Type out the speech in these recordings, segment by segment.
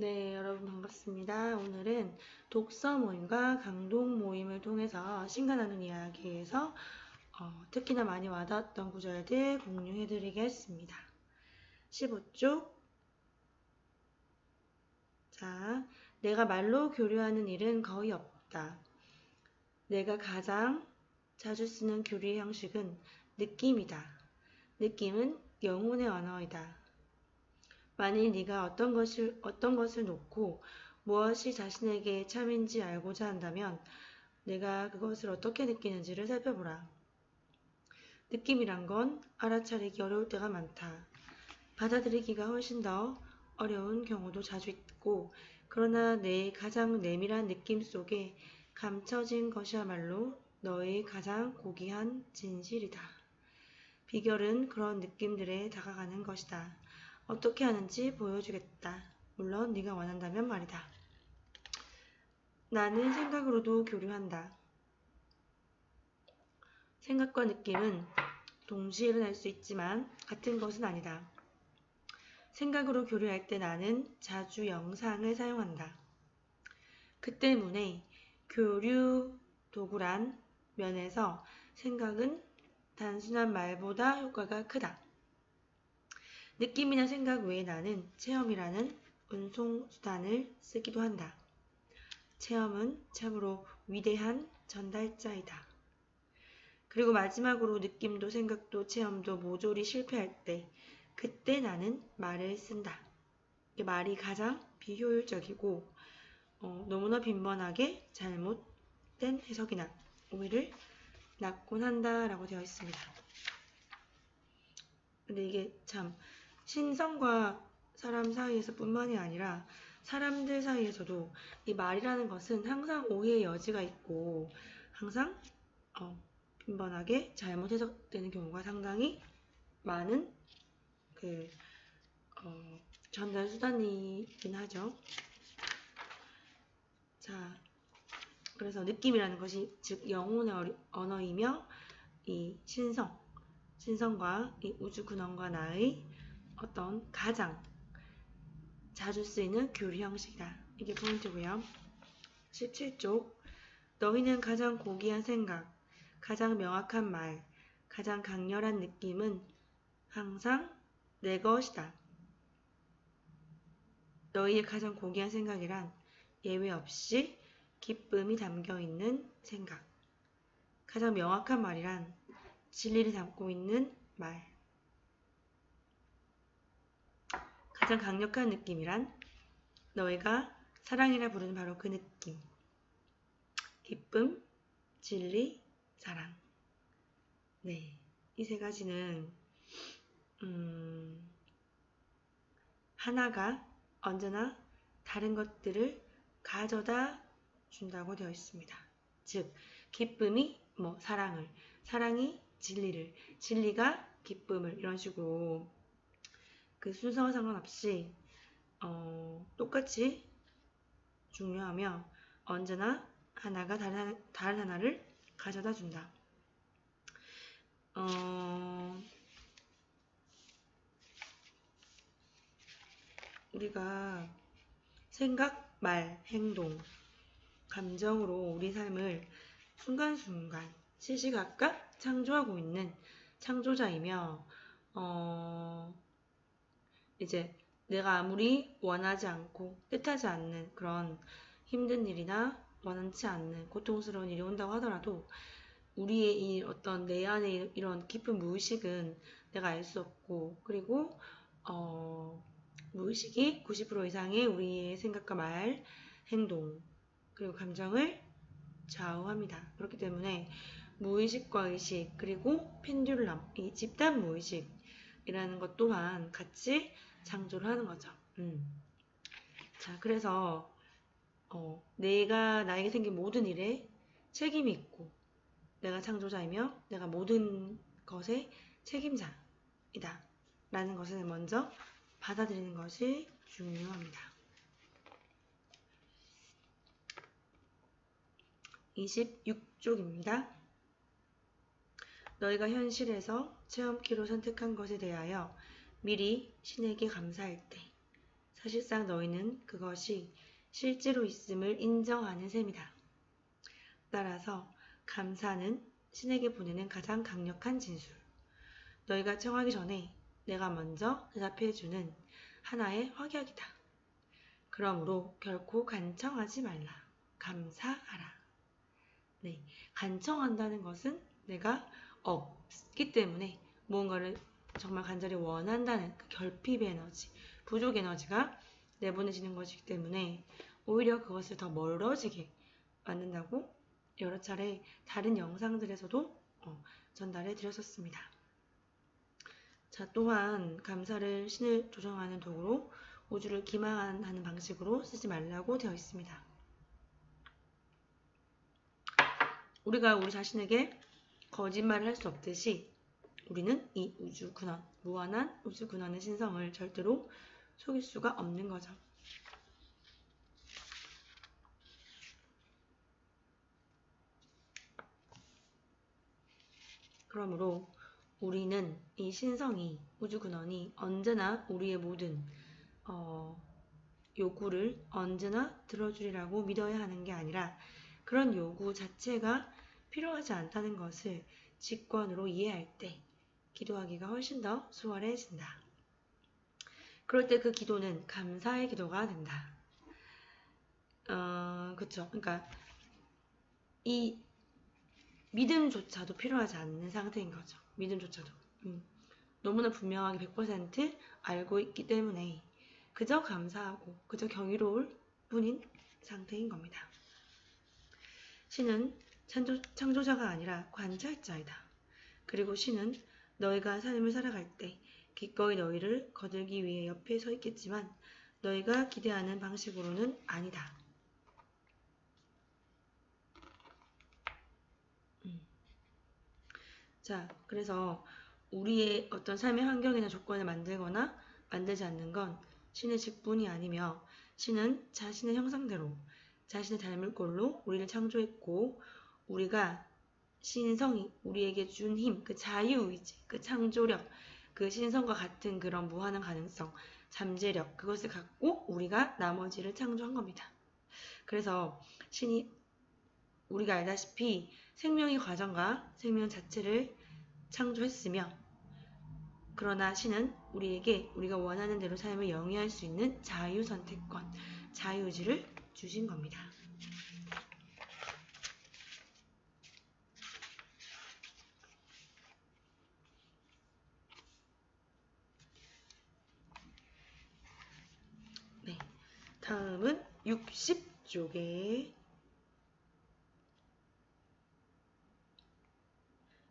네, 여러분 반갑습니다. 오늘은 독서 모임과 강독 모임을 통해서 신간 나눈 이야기에서 특히나 많이 와닿았던 구절들 공유해드리겠습니다. 15쪽. 자, 내가 말로 교류하는 일은 거의 없다. 내가 가장 자주 쓰는 교류의 형식은 느낌이다. 느낌은 영혼의 언어이다. 만일 네가 어떤 것을 놓고 무엇이 자신에게 참인지 알고자 한다면 내가 그것을 어떻게 느끼는지를 살펴보라. 느낌이란 건 알아차리기 어려울 때가 많다. 받아들이기가 훨씬 더 어려운 경우도 자주 있고, 그러나 내 가장 내밀한 느낌 속에 감춰진 것이야말로 너의 가장 고귀한 진실이다. 비결은 그런 느낌들에 다가가는 것이다. 어떻게 하는지 보여주겠다. 물론 네가 원한다면 말이다. 나는 생각으로도 교류한다. 생각과 느낌은 동시에 일어날 수 있지만 같은 것은 아니다. 생각으로 교류할 때 나는 자주 영상을 사용한다. 그 때문에 교류 도구란 면에서 생각은 단순한 말보다 효과가 크다. 느낌이나 생각 외에 나는 체험이라는 운송수단을 쓰기도 한다. 체험은 참으로 위대한 전달자이다. 그리고 마지막으로 느낌도 생각도 체험도 모조리 실패할 때, 그때 나는 말을 쓴다. 말이 가장 비효율적이고 너무나 빈번하게 잘못된 해석이나 오해를 낳곤 한다라고 되어 있습니다. 근데 이게 참 신성과 사람 사이에서 뿐만이 아니라 사람들 사이에서도 이 말이라는 것은 항상 오해의 여지가 있고 항상 빈번하게 잘못 해석되는 경우가 상당히 많은 전달 수단이긴 하죠. 자, 그래서 느낌이라는 것이 즉 영혼의 언어이며 이 신성과 이 우주 근원과 나의 어떤 가장 자주 쓰이는 교류 형식이다. 이게 포인트고요. 17쪽. 너희는 가장 고귀한 생각, 가장 명확한 말, 가장 강렬한 느낌은 항상 내 것이다. 너희의 가장 고귀한 생각이란 예외 없이 기쁨이 담겨있는 생각. 가장 명확한 말이란 진리를 담고 있는 말. 가장 강력한 느낌이란 너희가 사랑이라 부르는 바로 그 느낌. 기쁨, 진리, 사랑. 네, 이 세 가지는 하나가 언제나 다른 것들을 가져다 준다고 되어 있습니다. 즉, 기쁨이 사랑을, 사랑이 진리를, 진리가 기쁨을 이런 식으로 그 순서와 상관없이 똑같이 중요하며 언제나 하나가 다른 하나를 가져다 준다. 우리가 생각, 말, 행동, 감정으로 우리 삶을 순간순간 시시각각 창조하고 있는 창조자이며 이제 내가 아무리 원하지 않고 뜻하지 않는 그런 힘든 일이나 원하지 않는 고통스러운 일이 온다고 하더라도 우리의 이 어떤 내 안에 이런 깊은 무의식은 내가 알 수 없고, 그리고 무의식이 90% 이상의 우리의 생각과 말, 행동, 그리고 감정을 좌우합니다. 그렇기 때문에 무의식과 의식, 그리고 펜듈럼, 이 집단 무의식이라는 것 또한 같이 창조를 하는 거죠. 자, 그래서 내가 나에게 생긴 모든 일에 책임이 있고 내가 창조자이며 내가 모든 것의 책임자이다 라는 것을 먼저 받아들이는 것이 중요합니다. 26쪽입니다. 너희가 현실에서 체험키로 선택한 것에 대하여 미리 신에게 감사할 때 사실상 너희는 그것이 실제로 있음을 인정하는 셈이다. 따라서 감사는 신에게 보내는 가장 강력한 진술. 너희가 청하기 전에 내가 먼저 대답해주는 하나의 확약이다. 그러므로 결코 간청하지 말라. 감사하라. 네, 간청한다는 것은 내가 없기 때문에 무언가를 정말 간절히 원한다는 그 결핍의 에너지, 부족 에너지가 내보내지는 것이기 때문에 오히려 그것을 더 멀어지게 만든다고 여러 차례 다른 영상들에서도 전달해 드렸었습니다. 자, 또한 감사를 신을 조정하는 도구로 우주를 기만하는 방식으로 쓰지 말라고 되어 있습니다. 우리가 우리 자신에게 거짓말을 할 수 없듯이 우리는 이 우주 근원, 무한한 우주 근원의 신성을 절대로 속일 수가 없는 거죠. 그러므로 우리는 이 신성이, 우주 근원이 언제나 우리의 모든 요구를 언제나 들어주리라고 믿어야 하는 게 아니라 그런 요구 자체가 필요하지 않다는 것을 직관으로 이해할 때 기도하기가 훨씬 더 수월해진다. 그럴 때 그 기도는 감사의 기도가 된다. 그쵸. 그러니까 이 믿음조차도 필요하지 않는 상태인 거죠. 믿음조차도. 너무나 분명하게 100% 알고 있기 때문에 그저 감사하고 그저 경이로울 뿐인 상태인 겁니다. 신은 창조자가 아니라 관찰자이다. 그리고 신은 너희가 삶을 살아갈 때 기꺼이 너희를 거들기 위해 옆에 서 있겠지만 너희가 기대하는 방식으로는 아니다. 자, 그래서 우리의 어떤 삶의 환경이나 조건을 만들거나 만들지 않는 건 신의 직분이 아니며 신은 자신의 형상대로 자신의 닮을 꼴로 우리를 창조했고 우리가 신성이 우리에게 준 힘, 그 자유의지, 그 창조력, 그 신성과 같은 그런 무한한 가능성, 잠재력 그것을 갖고 우리가 나머지를 창조한 겁니다. 그래서 신이 우리가 알다시피 생명의 과정과 생명 자체를 창조했으며 그러나 신은 우리에게 우리가 원하는 대로 삶을 영위할 수 있는 자유선택권, 자유의지를 주신 겁니다. 네, 다음은 60쪽에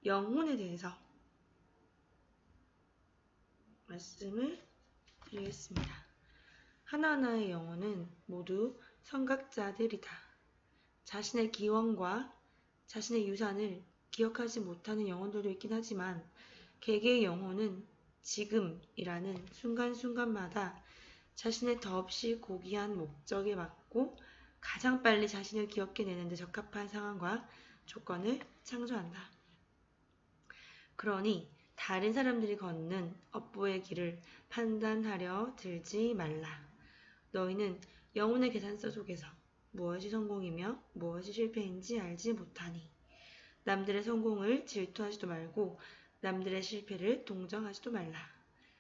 영혼에 대해서 말씀을 드리겠습니다. 하나하나의 영혼은 모두 선각자들이다. 자신의 기원과 자신의 유산을 기억하지 못하는 영혼들도 있긴 하지만 개개의 영혼은 지금이라는 순간순간마다 자신의 더없이 고귀한 목적에 맞고 가장 빨리 자신을 기억해내는 데 적합한 상황과 조건을 창조한다. 그러니 다른 사람들이 걷는 업보의 길을 판단하려 들지 말라. 너희는 영혼의 계산서 속에서 무엇이 성공이며 무엇이 실패인지 알지 못하니 남들의 성공을 질투하지도 말고 남들의 실패를 동정하지도 말라.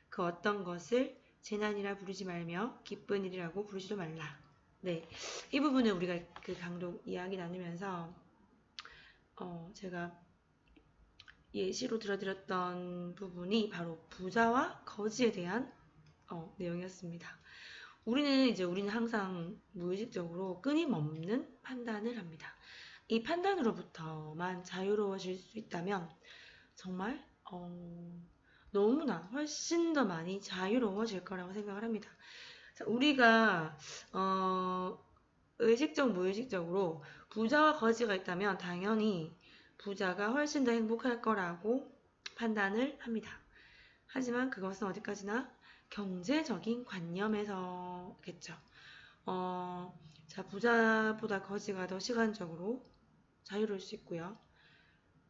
그 어떤 것을 재난이라 부르지 말며 기쁜 일이라고 부르지도 말라. 네, 이 부분을 우리가 그 강독 이야기 나누면서 제가 예시로 들어드렸던 부분이 바로 부자와 거지에 대한 내용이었습니다. 우리는 항상 무의식적으로 끊임없는 판단을 합니다. 이 판단으로부터만 자유로워질 수 있다면 정말 너무나 훨씬 더 많이 자유로워질 거라고 생각을 합니다. 자, 우리가 의식적 무의식적으로 부자와 거지가 있다면 당연히 부자가 훨씬 더 행복할 거라고 판단을 합니다. 하지만 그것은 어디까지나 경제적인 관념에서겠죠. 자, 부자보다 거지가 더 시간적으로 자유로울 수 있고요.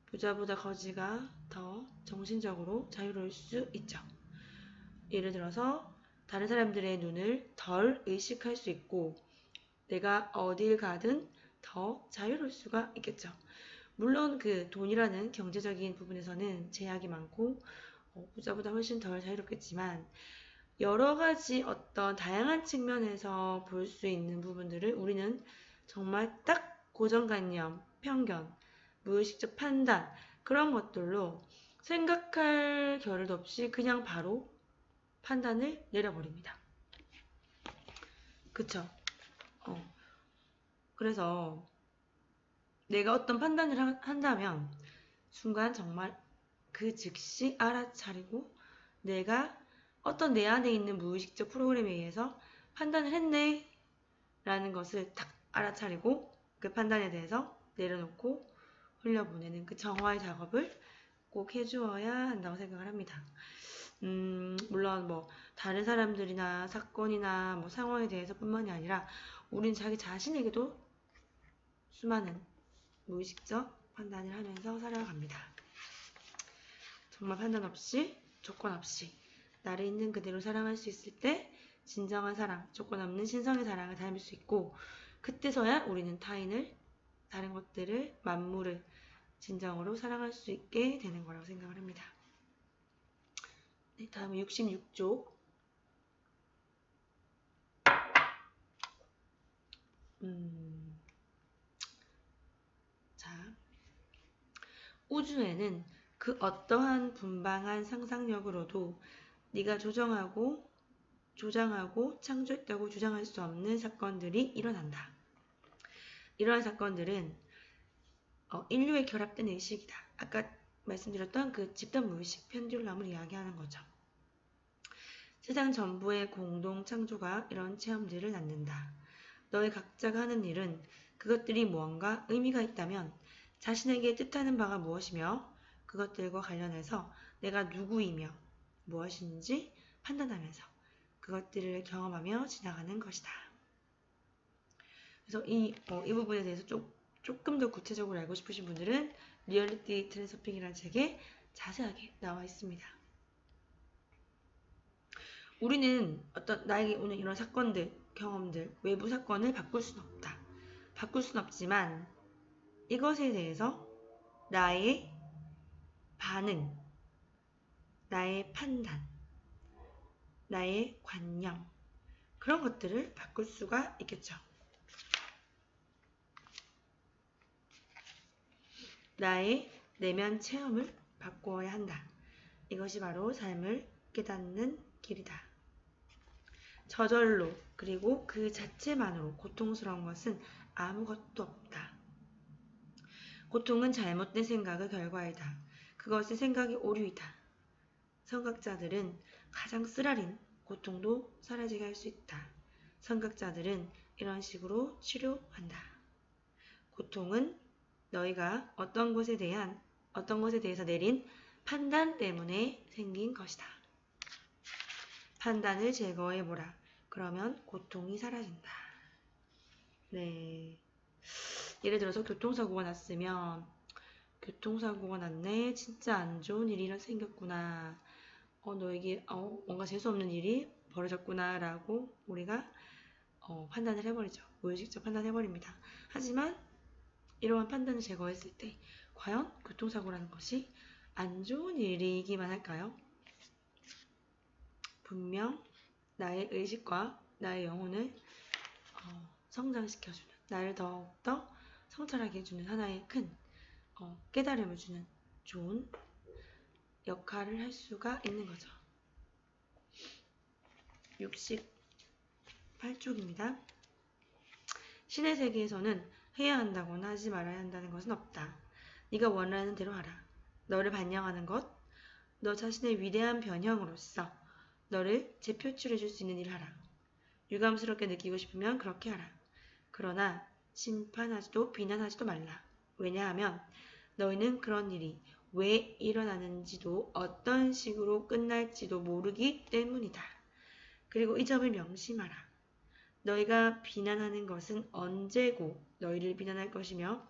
부자보다 거지가 더 정신적으로 자유로울 수 있죠. 예를 들어서 다른 사람들의 눈을 덜 의식할 수 있고 내가 어딜 가든 더 자유로울 수가 있겠죠. 물론 그 돈이라는 경제적인 부분에서는 제약이 많고 부자보다 훨씬 덜 자유롭겠지만 여러 가지 어떤 다양한 측면에서 볼 수 있는 부분들을 우리는 정말 딱 고정관념, 편견, 무의식적 판단 그런 것들로 생각할 겨를도 없이 그냥 바로 판단을 내려버립니다. 그쵸? 그래서 내가 어떤 판단을 한다면 순간 정말 그 즉시 알아차리고 내가 어떤 내 안에 있는 무의식적 프로그램에 의해서 판단을 했네 라는 것을 딱 알아차리고 그 판단에 대해서 내려놓고 흘려보내는 그 정화의 작업을 꼭 해주어야 한다고 생각을 합니다. 물론 뭐 다른 사람들이나 사건이나 뭐 상황에 대해서 뿐만이 아니라 우린 자기 자신에게도 수많은 무의식적 판단을 하면서 살아갑니다. 정말 판단 없이 조건 없이 나를 있는 그대로 사랑할 수 있을 때 진정한 사랑, 조건 없는 신성의 사랑을 닮을 수 있고 그때서야 우리는 타인을, 다른 것들을, 만물을 진정으로 사랑할 수 있게 되는 거라고 생각을 합니다. 네, 다음은 66쪽. 자, 우주에는 그 어떠한 분방한 상상력으로도 네가 조장하고 창조했다고 주장할 수 없는 사건들이 일어난다. 이러한 사건들은 인류의 결합된 의식이다. 아까 말씀드렸던 그 집단 무의식 펜듈럼을 이야기하는 거죠. 세상 전부의 공동 창조가 이런 체험들을 낳는다. 너희 각자가 하는 일은 그것들이 무언가 의미가 있다면 자신에게 뜻하는 바가 무엇이며 그것들과 관련해서 내가 누구이며 무엇인지 판단하면서 그것들을 경험하며 지나가는 것이다. 그래서 이 부분에 대해서 조금 더 구체적으로 알고 싶으신 분들은 리얼리티 트랜스서핑이라는 책에 자세하게 나와 있습니다. 우리는 나에게 오는 이런 사건들, 경험들, 외부 사건을 바꿀 수는 없다. 바꿀 수는 없지만 이것에 대해서 나의 반응, 나의 판단, 나의 관념 그런 것들을 바꿀 수가 있겠죠. 나의 내면 체험을 바꾸어야 한다. 이것이 바로 삶을 깨닫는 길이다. 저절로 그리고 그 자체만으로 고통스러운 것은 아무것도 없다. 고통은 잘못된 생각의 결과이다. 그것은 생각의 오류이다. 선각자들은 가장 쓰라린 고통도 사라지게 할 수 있다. 선각자들은 이런 식으로 치료한다. 고통은 너희가 어떤 것에 대해서 내린 판단 때문에 생긴 것이다. 판단을 제거해보라. 그러면 고통이 사라진다. 네. 예를 들어서 교통사고가 났으면 교통사고가 났네. 진짜 안 좋은 일이 생겼구나. 너에게 뭔가 재수없는 일이 벌어졌구나 라고 우리가 판단을 해버리죠. 무의식적 판단해버립니다. 하지만 이러한 판단을 제거했을 때 과연 교통사고라는 것이 안 좋은 일이기만 할까요? 분명 나의 의식과 나의 영혼을 성장시켜주는, 나를 더욱더 성찰하게 해주는 하나의 큰 깨달음을 주는 좋은 역할을 할 수가 있는 거죠. 68쪽입니다. 신의 세계에서는 해야 한다거나 하지 말아야 한다는 것은 없다. 네가 원하는 대로 하라. 너를 반영하는 것, 너 자신의 위대한 변형으로서 너를 재표출해 줄 수 있는 일을 하라. 유감스럽게 느끼고 싶으면 그렇게 하라. 그러나 심판하지도 비난하지도 말라. 왜냐하면 너희는 그런 일이 왜 일어나는지도 어떤 식으로 끝날지도 모르기 때문이다. 그리고 이 점을 명심하라. 너희가 비난하는 것은 언제고 너희를 비난할 것이며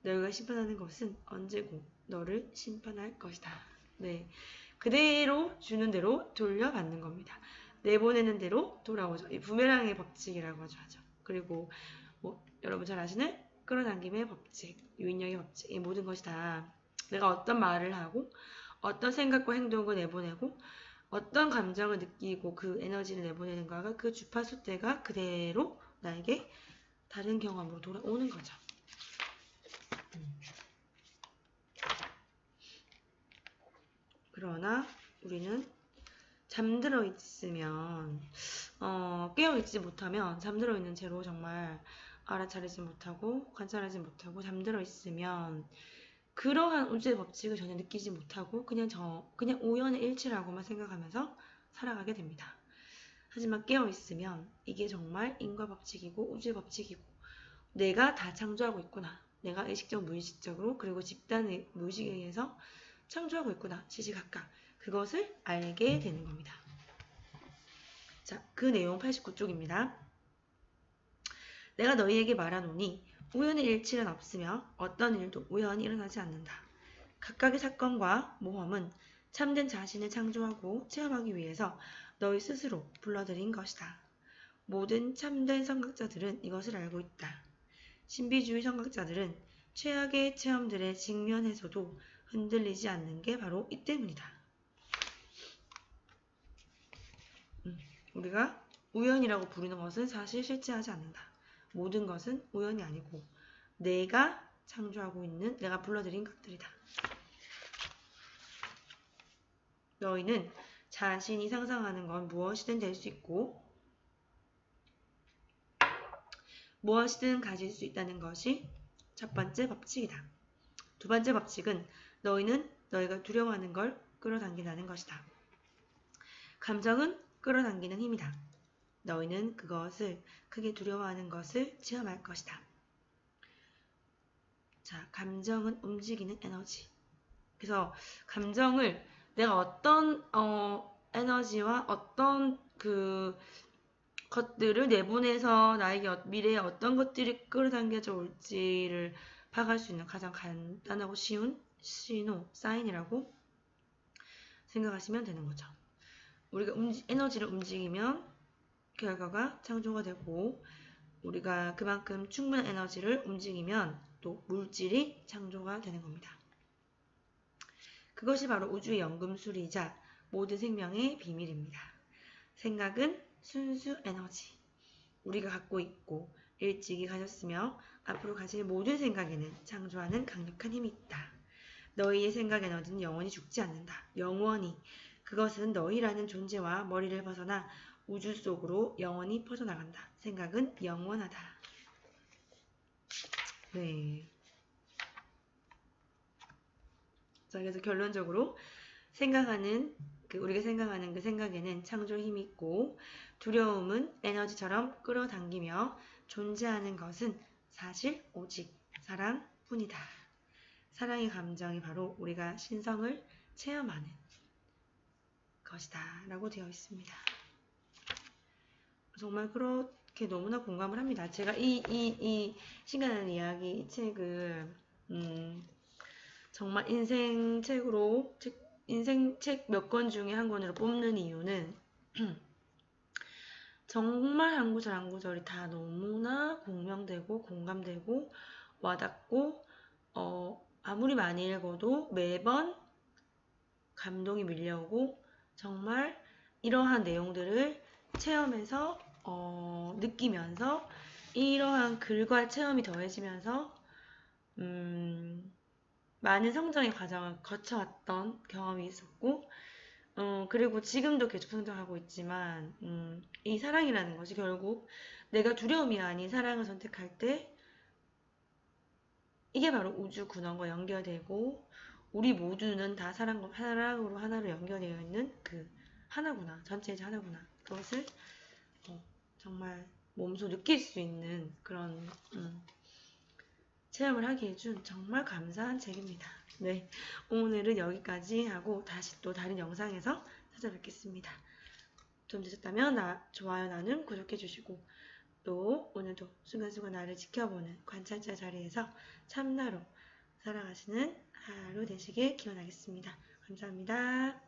너희가 심판하는 것은 언제고 너를 심판할 것이다. 네, 그대로 주는 대로 돌려받는 겁니다. 내보내는 대로 돌아오죠. 이 부메랑의 법칙이라고 하죠. 그리고 뭐 여러분 잘 아시는 끌어당김의 법칙, 유인력의 법칙, 이 모든 것이 다 내가 어떤 말을 하고 어떤 생각과 행동을 내보내고 어떤 감정을 느끼고 그 에너지를 내보내는가가 그 주파수 대가 그대로 나에게 다른 경험으로 돌아오는 거죠. 그러나 우리는 잠들어 있으면 깨어 있지 못하면 잠들어 있는 채로 정말 알아차리지 못하고 관찰하지 못하고 잠들어 있으면 그러한 우주의 법칙을 전혀 느끼지 못하고 그냥 우연의 일치라고만 생각하면서 살아가게 됩니다. 하지만 깨어 있으면 이게 정말 인과 법칙이고 우주의 법칙이고 내가 다 창조하고 있구나. 내가 의식적 무의식적으로 그리고 집단의 무의식에 의해서 창조하고 있구나. 시시각각 그것을 알게 되는 겁니다. 자, 그 내용 89쪽입니다. 내가 너희에게 말하노니 우연의 일치는 없으며 어떤 일도 우연히 일어나지 않는다. 각각의 사건과 모험은 참된 자신을 창조하고 체험하기 위해서 너희 스스로 불러들인 것이다. 모든 참된 선각자들은 이것을 알고 있다. 신비주의 선각자들은 최악의 체험들에 직면해서도 흔들리지 않는 게 바로 이 때문이다. 우리가 우연이라고 부르는 것은 사실 실제하지 않는다. 모든 것은 우연이 아니고 내가 창조하고 있는 내가 불러들인 것들이다. 너희는 자신이 상상하는 건 무엇이든 될 수 있고 무엇이든 가질 수 있다는 것이 첫 번째 법칙이다. 두 번째 법칙은 너희는 너희가 두려워하는 걸 끌어당긴다는 것이다. 감정은 끌어당기는 힘이다. 너희는 그것을 크게 두려워하는 것을 체험할 것이다. 자, 감정은 움직이는 에너지. 그래서 감정을 내가 어떤 에너지와 어떤 그 것들을 내보내서 나에게 미래에 어떤 것들이 끌어당겨져 올지를 파악할 수 있는 가장 간단하고 쉬운 신호, 사인이라고 생각하시면 되는 거죠. 우리가 에너지를 움직이면 결과가 창조가 되고 우리가 그만큼 충분한 에너지를 움직이면 또 물질이 창조가 되는 겁니다. 그것이 바로 우주의 연금술이자 모든 생명의 비밀입니다. 생각은 순수 에너지. 우리가 갖고 있고 일찍이 가졌으며 앞으로 가질 모든 생각에는 창조하는 강력한 힘이 있다. 너희의 생각 에너지는 영원히 죽지 않는다. 영원히. 그것은 너희라는 존재와 머리를 벗어나 우주 속으로 영원히 퍼져나간다. 생각은 영원하다. 네. 자, 그래서 결론적으로 우리가 생각하는 그 생각에는 창조 힘이 있고 두려움은 에너지처럼 끌어당기며 존재하는 것은 사실 오직 사랑뿐이다. 사랑의 감정이 바로 우리가 신성을 체험하는 것이다 라고 되어 있습니다. 정말 그렇게 너무나 공감을 합니다. 제가 이 시간하는 이야기 이 책을 정말 인생책 몇 권 중에 한 권으로 뽑는 이유는 정말 한 구절 한 구절이 다 너무나 공명되고 공감되고 와닿고 아무리 많이 읽어도 매번 감동이 밀려오고 정말 이러한 내용들을 체험해서 느끼면서 이러한 글과 체험이 더해지면서 많은 성장의 과정을 거쳐왔던 경험이 있었고 그리고 지금도 계속 성장하고 있지만 이 사랑이라는 것이 결국 내가 두려움이 아닌 사랑을 선택할 때 이게 바로 우주 근원과 연결되고 우리 모두는 다 사랑으로 하나로 연결되어 있는 그 하나구나. 전체이자 하나구나. 그것을 정말 몸소 느낄 수 있는 그런 체험을 하게 해준 정말 감사한 책입니다. 네, 오늘은 여기까지 하고 다시 또 다른 영상에서 찾아뵙겠습니다. 도움 되셨다면 좋아요, 나눔, 구독해주시고 또 오늘도 순간순간 나를 지켜보는 관찰자 자리에서 참나로 살아가시는 하루 되시길 기원하겠습니다. 감사합니다.